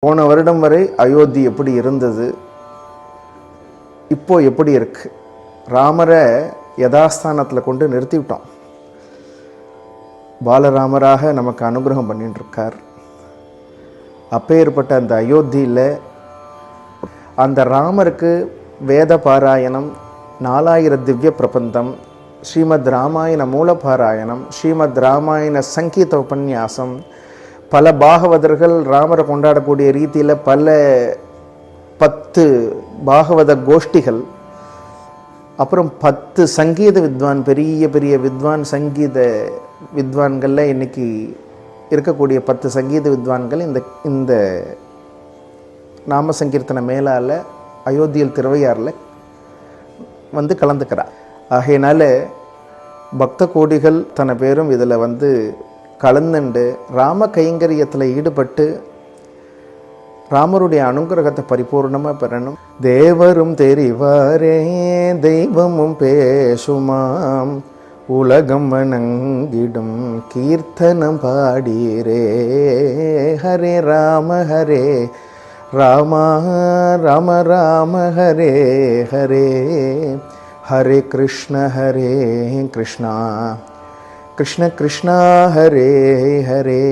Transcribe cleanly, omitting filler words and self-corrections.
போன வருடம் வரை அயோத்தி எப்படி இருந்தது, இப்போ எப்படி இருக்கு? ராமரை யதாஸ்தானத்தில் கொண்டு நிறுத்திவிட்டோம். பாலராமராக நமக்கு அனுகிரகம் பண்ணிட்டு இருக்கார். அப்பேற்பட்ட அந்த அயோத்தியில் அந்த ராமருக்கு வேத பாராயணம், 4000 திவ்ய பிரபந்தம், ஸ்ரீமத் ராமாயண மூலபாராயணம், ஸ்ரீமத் ராமாயண சங்கீத உபன்யாசம், பல பாகவதர்கள் ராமரை கொண்டாடக்கூடிய ரீதியில் பல 10 பாகவத கோஷ்டிகள், அப்புறம் 10 சங்கீத வித்வான், பெரிய பெரிய வித்வான், சங்கீத வித்வான்களில் இன்றைக்கி இருக்கக்கூடிய 10 சங்கீத வித்வான்கள் இந்த நாம சங்கீர்த்தன மேலால் அயோத்தியில் திருவையாறில் வந்து கலந்துக்கிறார். ஆகையினால பக்த கோடிகள் தன பேரும் இதில் வந்து கலந்துண்டு ராம கைங்கரியத்தில் ஈடுபட்டு ராமருடைய அனுகிரகத்தை பரிபூர்ணமாக பெறணும். தேவரும் தெரிவாரே தெய்வமும் பேசுமாம், உலகம் வணங்கிடும் கீர்த்தனம் பாடீரே. ஹரே ராம ஹரே ராமா ராம ராம ஹரே ஹரே, ஹரே கிருஷ்ண கிருஷ்ணா கிருஷ்ண கிருஷ்ணா ஹரே ஹரே.